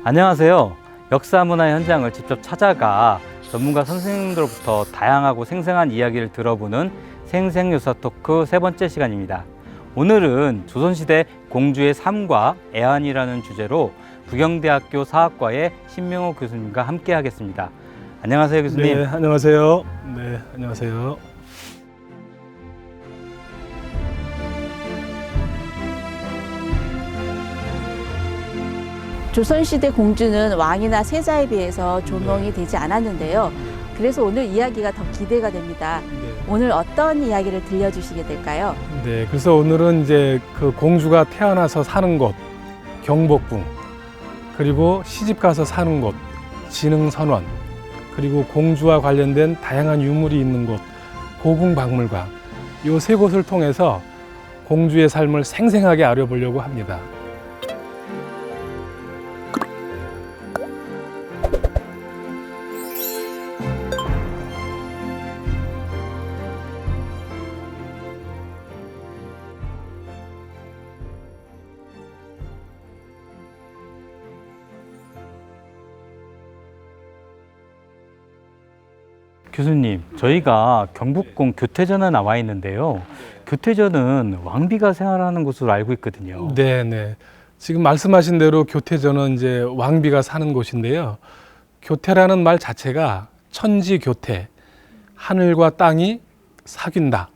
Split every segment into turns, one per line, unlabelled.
안녕하세요. 역사문화 현장을 직접 찾아가 전문가 선생님들로부터 다양하고 생생한 이야기를 들어보는 생생묘사 토크 세 번째 시간입니다. 오늘은 조선시대 공주의 삶과 애환이라는 주제로 부경대학교 사학과의 신명호 교수님과 함께 하겠습니다. 안녕하세요, 교수님.
네, 안녕하세요. 네, 안녕하세요.
조선시대 공주는 왕이나 세자에 비해서 조명이 되지 않았는데요. 그래서 오늘 이야기가 더 기대가 됩니다. 오늘 어떤 이야기를 들려주시게 될까요?
네, 그래서 오늘은 이제 그 공주가 태어나서 사는 곳, 경복궁, 그리고 시집가서 사는 곳, 진흥선원, 그리고 공주와 관련된 다양한 유물이 있는 곳, 고궁박물관, 이 세 곳을 통해서 공주의 삶을 생생하게 알아보려고 합니다.
교수님, 저희가 경복궁 교태전에 나와 있는데요. 교태전은 왕비가 생활하는 곳으로 알고 있거든요.
네, 네. 지금 말씀하신 대로 교태전은 이제 왕비가 사는 곳인데요. 교태라는 말 자체가 천지교태, 하늘과 땅이 사귄다.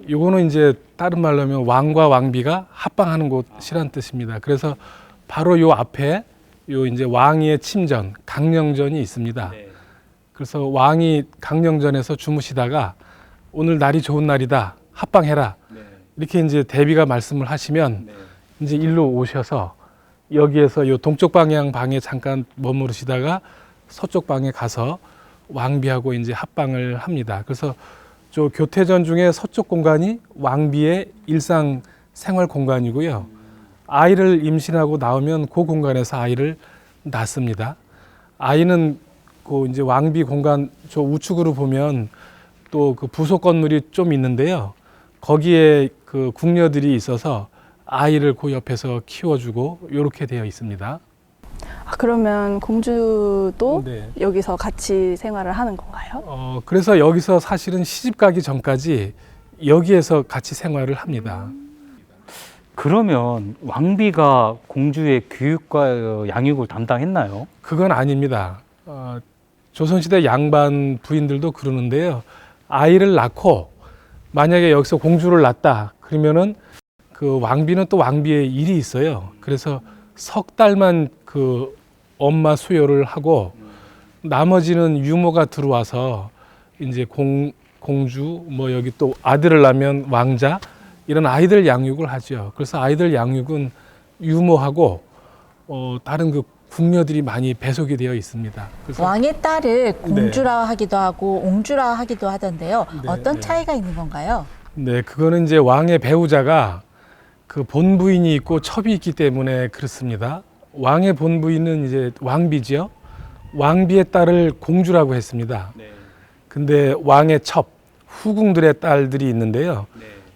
요거는 이제 다른 말로 하면 왕과 왕비가 합방하는 곳이란 뜻입니다. 그래서 바로 요 앞에 요 이제 왕위의 침전, 강령전이 있습니다.
네.
그래서 왕이 강령전에서 주무시다가 오늘 날이 좋은 날이다, 합방해라. 이렇게 이제 대비가 말씀을 하시면 이제 일로 오셔서 여기에서 요 동쪽 방향 방에 잠깐 머무르시다가 서쪽 방에 가서 왕비하고 이제 합방을 합니다. 그래서 저 교태전 중에 서쪽 공간이 왕비의 일상 생활 공간이고요. 아이를 임신하고 나오면 그 공간에서 아이를 낳습니다. 아이는 그 이제 왕비 공간 저 우측으로 보면 또 그 부속 건물이 좀 있는데요. 거기에 그 궁녀들이 있어서 아이를 그 옆에서 키워주고 이렇게 되어 있습니다.
그러면 공주도
네.
여기서 같이 생활을 하는 건가요?
그래서 여기서 사실은 시집 가기 전까지 여기에서 같이 생활을 합니다.
그러면 왕비가 공주의 교육과 양육을 담당했나요?
그건 아닙니다. 조선시대 양반 부인들도 그러는데요. 아이를 낳고 만약에 여기서 공주를 낳았다 그러면은 그 왕비는 또 왕비의 일이 있어요. 그래서 석 달만 그 엄마 수요를 하고 나머지는 유모가 들어와서 이제 공주 뭐 여기 또 아들을 낳으면 왕자 이런 아이들 양육을 하죠. 그래서 아이들 양육은 유모하고 다른 그 궁녀들이 많이 배속이 되어 있습니다. 그래서
왕의 딸을 공주라 하기도 하고 옹주라 하기도 하던데요.
네,
어떤
네.
차이가 있는 건가요?
네, 그거는 이제 왕의 배우자가 그 본부인이 있고 첩이 있기 때문에 그렇습니다. 왕의 본부인은 이제 왕비지요. 왕비의 딸을 공주라고 했습니다. 근데 왕의 첩, 후궁들의 딸들이 있는데요.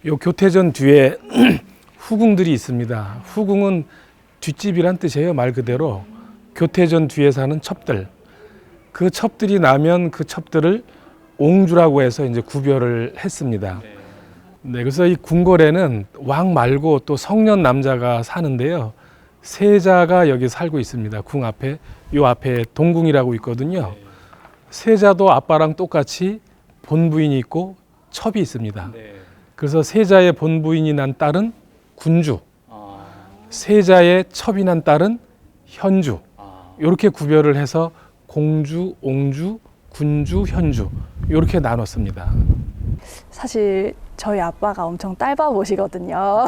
요 교태전 뒤에 후궁들이 있습니다. 후궁은 뒷집이란 뜻이에요, 말 그대로. 교태전 뒤에 사는 첩들. 그 첩들이 나면 그 첩들을 옹주라고 해서 이제 구별을 했습니다. 네, 그래서 이 궁궐에는 왕 말고 또 성년 남자가 사는데요. 세자가 여기 살고 있습니다. 궁 앞에, 요 앞에 동궁이라고 있거든요. 세자도 아빠랑 똑같이 본부인이 있고 첩이 있습니다. 그래서 세자의 본부인이 난 딸은 군주, 세자의 첩이 난 딸은 현주. 이렇게 구별을 해서 공주, 옹주, 군주, 현주 이렇게 나눴습니다.
사실 저희 아빠가 엄청 딸바보시거든요.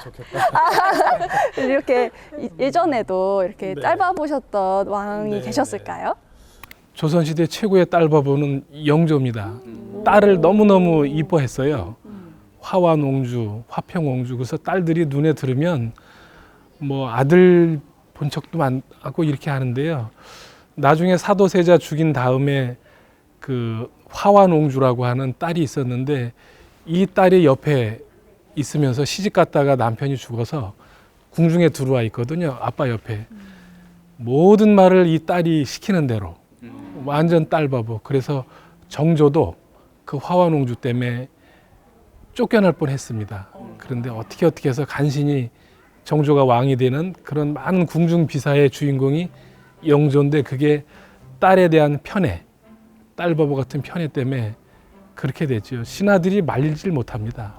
좋겠다.
이렇게 예전에도 이렇게
네.
딸바보셨던 왕이
네,
계셨을까요?
조선시대 최고의 딸바보는 영조입니다. 딸을 너무너무 이뻐했어요. 화완옹주, 화평옹주. 그래서 딸들이 눈에 들으면 뭐 아들 본 척도 많고 이렇게 하는데요. 나중에 사도세자 죽인 다음에 그 화완옹주라고 하는 딸이 있었는데 이 딸이 옆에 있으면서 시집 갔다가 남편이 죽어서 궁중에 들어와 있거든요. 아빠 옆에. 모든 말을 이 딸이 시키는 대로 완전 딸바보. 그래서 정조도 그 화완옹주 때문에 쫓겨날 뻔했습니다. 그런데 어떻게 해서 간신히 정조가 왕이 되는 그런 많은 궁중 비사의 주인공이 영조인데 그게 딸에 대한 편애, 딸바보 같은 편애 때문에 그렇게 됐죠. 신하들이 말리질 못합니다.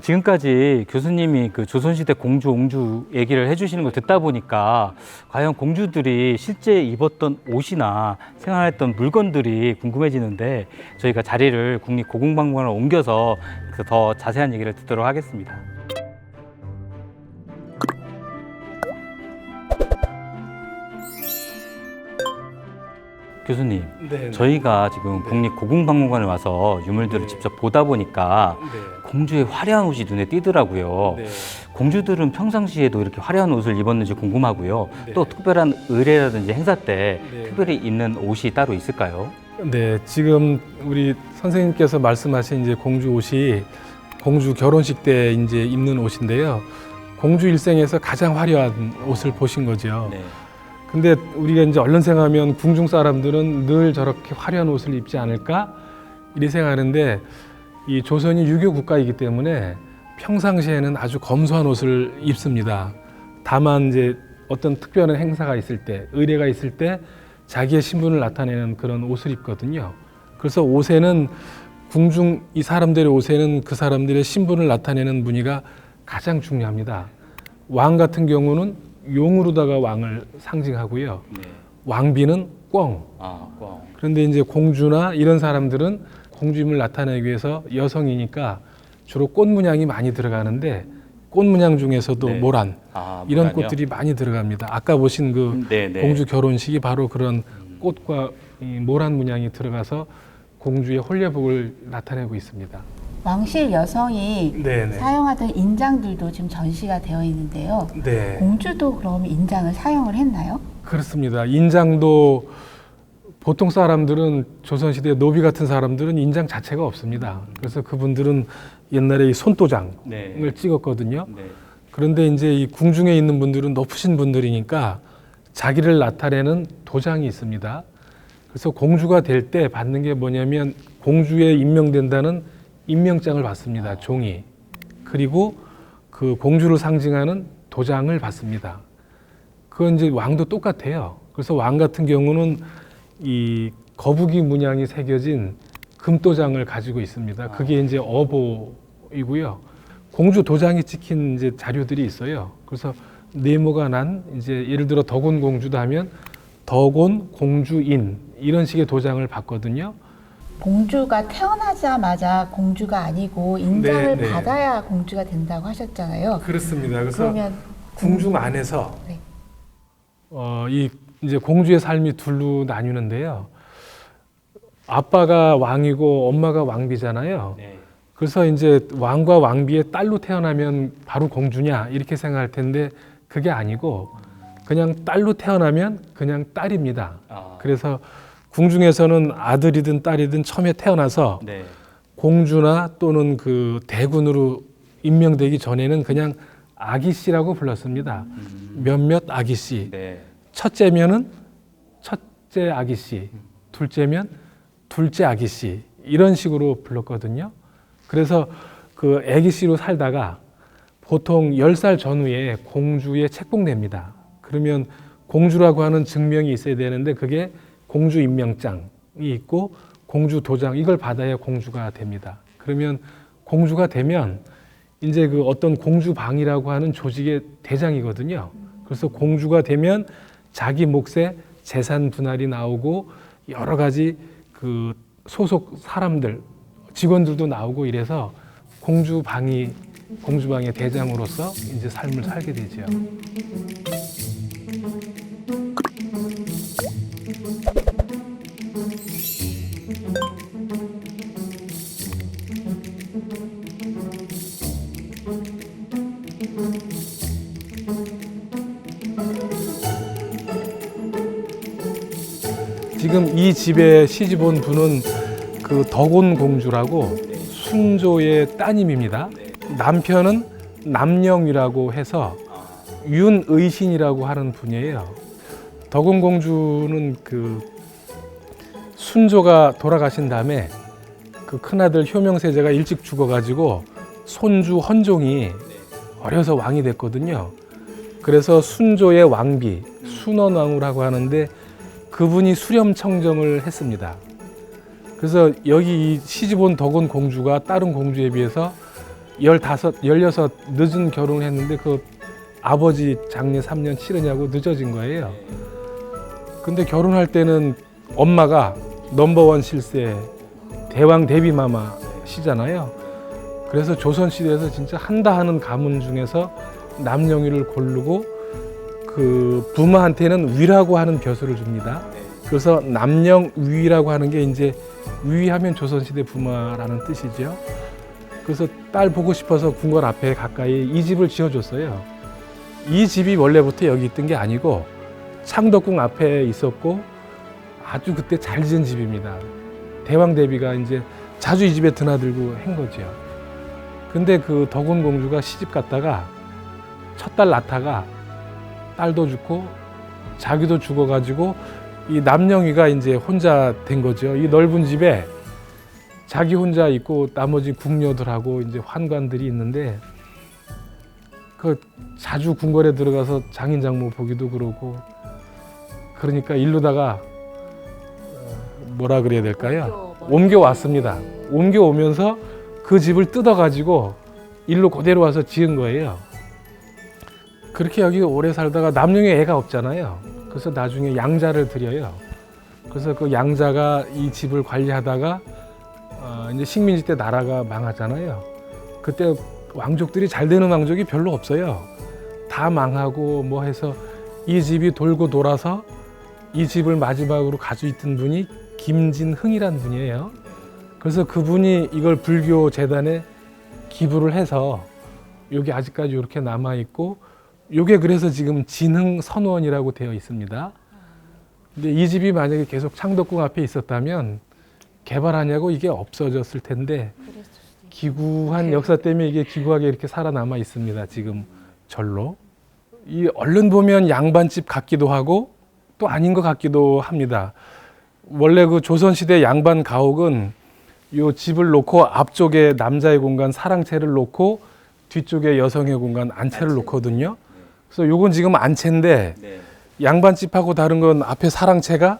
지금까지 교수님이 그 조선시대 공주, 옹주 얘기를 해주시는 걸 듣다 보니까 과연 공주들이 실제 입었던 옷이나 생활했던 물건들이 궁금해지는데 저희가 자리를 국립고궁박물관으로 옮겨서 더 자세한 얘기를 듣도록 하겠습니다. 교수님,
네,
저희가 지금
네.
국립고궁박물관에 와서 유물들을
네.
직접 보다 보니까 공주의 화려한 옷이 눈에 띄더라고요. 공주들은 평상시에도 이렇게 화려한 옷을 입었는지 궁금하고요.
네.
또 특별한 의례라든지 행사 때
네.
특별히 입는 옷이 따로 있을까요?
네, 지금 우리 선생님께서 말씀하신 이제 공주 옷이 공주 결혼식 때 이제 입는 옷인데요. 공주 일생에서 가장 화려한 옷을 보신 거죠.
네.
근데 우리가 이제 얼른 생각하면 궁중 사람들은 늘 저렇게 화려한 옷을 입지 않을까? 이렇게 생각하는데 이 조선이 유교 국가이기 때문에 평상시에는 아주 검소한 옷을 입습니다. 다만 이제 어떤 특별한 행사가 있을 때, 의례가 있을 때 자기의 신분을 나타내는 그런 옷을 입거든요. 그래서 옷에는 궁중 이 사람들의 옷에는 그 사람들의 신분을 나타내는 무늬가 가장 중요합니다. 왕 같은 경우는 용으로다가 왕을 상징하고요.
네.
왕비는 꿩.
꽝.
그런데 이제 공주나 이런 사람들은 공주임을 나타내기 위해서 여성이니까 주로 꽃 문양이 많이 들어가는데 꽃 문양 중에서도
네.
모란 이런
모란이요?
꽃들이 많이 들어갑니다. 아까 보신 그
네.
공주 결혼식이 바로 그런 꽃과 이 모란 문양이 들어가서 공주의 홀례복을 나타내고 있습니다.
왕실 여성이
네네.
사용하던 인장들도 지금 전시가 되어 있는데요.
네.
공주도 그럼 인장을 사용을 했나요?
그렇습니다. 인장도 보통 사람들은 조선시대 노비 같은 사람들은 인장 자체가 없습니다. 그래서 그분들은 옛날에 이 손도장을
네.
찍었거든요.
네.
그런데 이제 이 궁중에 있는 분들은 높으신 분들이니까 자기를 나타내는 도장이 있습니다. 그래서 공주가 될 때 받는 게 뭐냐면 공주에 임명된다는 임명장을 받습니다. 종이. 그리고 그 공주를 상징하는 도장을 받습니다. 그건 이제 왕도 똑같아요. 그래서 왕 같은 경우는 이 거북이 문양이 새겨진 금도장을 가지고 있습니다. 그게 이제 어보이고요. 공주 도장이 찍힌 이제 자료들이 있어요. 그래서 네모가 난 이제 예를 들어 덕온 공주도 하면 덕온 공주인 이런 식의 도장을 받거든요.
공주가 태어나자마자 공주가 아니고 인장을
네, 네.
받아야 공주가 된다고 하셨잖아요.
그렇습니다. 그래서
그러면
궁중 안에서
네.
이 이제 공주의 삶이 둘로 나뉘는데요. 아빠가 왕이고 엄마가 왕비잖아요.
네.
그래서 이제 왕과 왕비의 딸로 태어나면 바로 공주냐 이렇게 생각할 텐데 그게 아니고 그냥 딸로 태어나면 그냥 딸입니다. 그래서 궁중에서는 아들이든 딸이든 처음에 태어나서
네.
공주나 또는 그 대군으로 임명되기 전에는 그냥 아기씨라고 불렀습니다. 몇몇 아기씨.
네.
첫째면은 첫째 아기씨, 둘째면 둘째 아기씨 이런 식으로 불렀거든요. 그래서 그 아기씨로 살다가 보통 10살 전후에 공주에 책봉됩니다. 그러면 공주라고 하는 증명이 있어야 되는데 그게 공주 임명장이 있고 공주 도장 이걸 받아야 공주가 됩니다. 그러면 공주가 되면 이제 그 어떤 공주방이라고 하는 조직의 대장이거든요. 그래서 공주가 되면 자기 몫에 재산 분할이 나오고 여러 가지 그 소속 사람들 직원들도 나오고 이래서 공주방의 대장으로서 이제 삶을 살게 되죠. 지금 이 집에 시집 온 분은 그 덕온 공주라고 순조의 따님입니다. 남편은 남영이라고 해서 윤의신이라고 하는 분이에요. 덕은공주는 그 순조가 돌아가신 다음에 그 큰아들 효명세자가 일찍 죽어가지고 손주 헌종이 어려서 왕이 됐거든요. 그래서 순조의 왕비, 순원왕후라고 하는데 그분이 수렴청정을 했습니다. 그래서 여기 이 시집온 덕은공주가 다른 공주에 비해서 16 늦은 결혼을 했는데 그 아버지 장례 3년 치르냐고 늦어진 거예요. 근데 결혼할 때는 엄마가 넘버원 실세 대왕 대비마마시잖아요. 그래서 조선시대에서 진짜 한다 하는 가문 중에서 남영희를 고르고 그 부마한테는 위라고 하는 벼슬을 줍니다. 그래서 남영위라고 하는 게 이제 위하면 조선시대 부마라는 뜻이죠. 그래서 딸 보고 싶어서 궁궐 앞에 가까이 이 집을 지어줬어요. 이 집이 원래부터 여기 있던 게 아니고 창덕궁 앞에 있었고 아주 그때 잘 지은 집입니다. 대왕 대비가 이제 자주 이 집에 드나들고 한 거죠. 근데 그 덕은공주가 시집 갔다가 첫 딸 낳다가 딸도 죽고 자기도 죽어가지고 이 남영희가 이제 혼자 된 거죠. 이 넓은 집에 자기 혼자 있고 나머지 궁녀들하고 이제 환관들이 있는데 그 자주 궁궐에 들어가서 장인장모 보기도 그러고 그러니까 일루다가 뭐라 그래야 될까요? 옮겨왔습니다. 옮겨오면서 그 집을 뜯어가지고 일로 그대로 와서 지은 거예요. 그렇게 여기 오래 살다가 남영희 애가 없잖아요. 그래서 나중에 양자를 들여요. 그래서 그 양자가 이 집을 관리하다가 이제 식민지 때 나라가 망하잖아요. 그때 왕족들이 잘 되는 왕족이 별로 없어요. 다 망하고 뭐 해서 이 집이 돌고 돌아서 이 집을 마지막으로 가지고 있던 분이 김진흥이라는 분이에요. 그래서 그분이 이걸 불교 재단에 기부를 해서 여기 아직까지 이렇게 남아 있고 요게 그래서 지금 진흥선원이라고 되어 있습니다. 근데 이 집이 만약에 계속 창덕궁 앞에 있었다면 개발하냐고 이게 없어졌을 텐데 기구한 역사 때문에 이게 기구하게 이렇게 살아남아 있습니다. 지금 절로. 이 얼른 보면 양반집 같기도 하고 또 아닌 것 같기도 합니다. 원래 그 조선시대 양반 가옥은 요 집을 놓고 앞쪽에 남자의 공간 사랑채를 놓고 뒤쪽에 여성의 공간 안채를 놓거든요. 그래서 요건 지금 안채인데 양반집하고 다른 건 앞에 사랑채가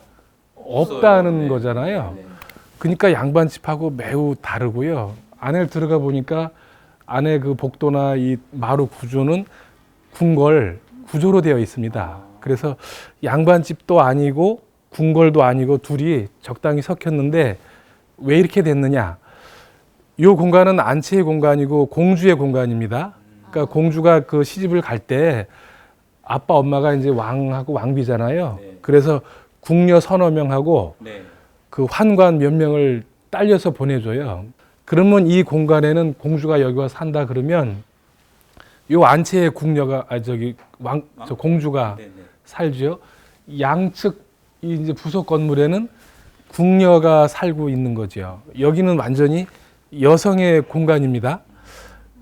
없다는 거잖아요. 그러니까 양반집하고 매우 다르고요. 안에 들어가 보니까 안에 그 복도나 이 마루 구조는 궁궐 구조로 되어 있습니다. 그래서 양반집도 아니고 궁궐도 아니고 둘이 적당히 섞였는데 왜 이렇게 됐느냐? 이 공간은 안채의 공간이고 공주의 공간입니다. 그러니까 공주가 그 시집을 갈 때 아빠 엄마가 이제 왕하고 왕비잖아요. 그래서 궁녀 서너 명하고 그 환관 몇 명을 딸려서 보내줘요. 그러면 이 공간에는 공주가 여기 와서 산다 그러면 요 안채의 궁녀가 저 공주가 살죠. 양측 이 이제 부속 건물에는 궁녀가 살고 있는 거죠. 여기는 완전히 여성의 공간입니다.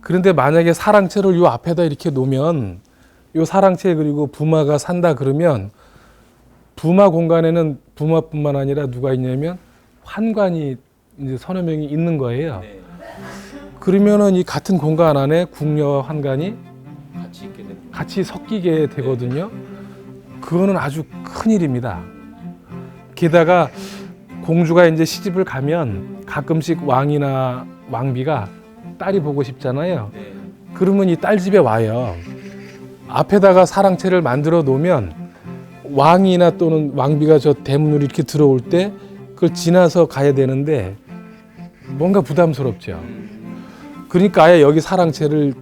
그런데 만약에 사랑채를 요 앞에다 이렇게 놓으면 요 사랑채 그리고 부마가 산다 그러면 부마 공간에는 부마뿐만 아니라 누가 있냐면 환관이 이제 서너 명이 있는 거예요. 그러면은 이 같은 공간 안에 궁녀와 환관이 같이 섞이게 되거든요. 그거는 아주 큰 일입니다. 게다가 공주가 이제 시집을 가면 가끔씩 왕이나 왕비가 딸이 보고 싶잖아요. 그러면 이 딸 집에 와요. 앞에다가 사랑채를 만들어 놓으면 왕이나 또는 왕비가 저 대문으로 이렇게 들어올 때 그걸 지나서 가야 되는데 뭔가 부담스럽죠. 그러니까 아예 여기 사랑채를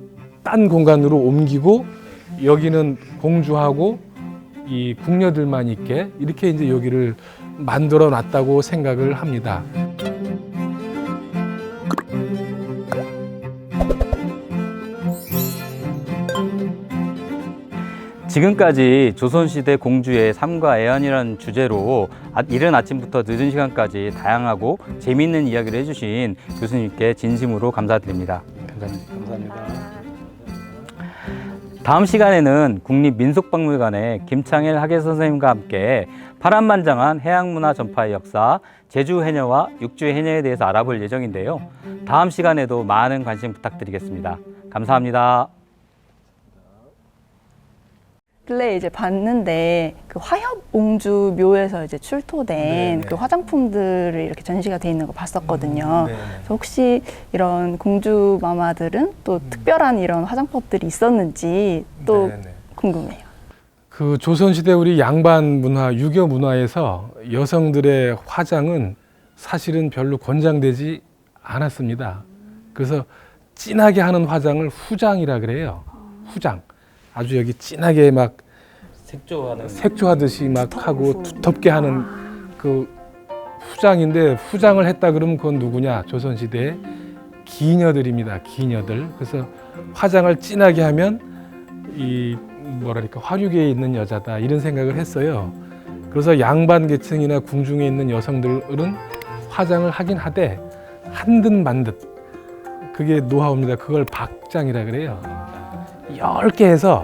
딴 공간으로 옮기고 여기는 공주하고 이 궁녀들만 있게 이렇게 이제 여기를 만들어 놨다고 생각을 합니다.
지금까지 조선시대 공주의 삶과 애환이라는 주제로 이른 아침부터 늦은 시간까지 다양하고 재미있는 이야기를 해주신 교수님께 진심으로 감사드립니다.
감사합니다.
다음 시간에는 국립민속박물관의 김창일 학예 선생님과 함께 파란만장한 해양문화 전파의 역사, 제주 해녀와 육지 해녀에 대해서 알아볼 예정인데요. 다음 시간에도 많은 관심 부탁드리겠습니다. 감사합니다.
근래 이제 봤는데 그 화협옹주 묘에서 이제 출토된
네네.
그 화장품들을 이렇게 전시가 돼 있는 거 봤었거든요.
네.
그래서 혹시 이런 공주 마마들은 또 특별한 이런 화장법들이 있었는지 또
네네.
궁금해요.
그 조선시대 우리 양반 문화, 유교 문화에서 여성들의 화장은 사실은 별로 권장되지 않았습니다. 그래서 진하게 하는 화장을 후장이라 그래요. 후장. 아주 여기 진하게 막 색조하듯이 막 하고 두텁게 하는 그 후장인데, 후장을 했다 그러면 그건 누구냐? 조선시대의 기녀들입니다. 기녀들. 그래서 화장을 진하게 하면 이 뭐랄까 화류계에 있는 여자다 이런 생각을 했어요. 그래서 양반 계층이나 궁중에 있는 여성들은 화장을 하긴 하되 한 듯 만 듯. 그게 노하우입니다. 그걸 박장이라 그래요. 10개 해서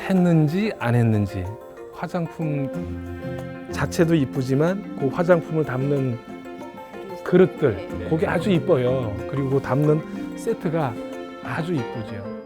했는지 안 했는지. 화장품 자체도 이쁘지만 그 화장품을 담는 그릇들, 그게 아주 이뻐요. 그리고 담는 세트가 아주 이쁘죠.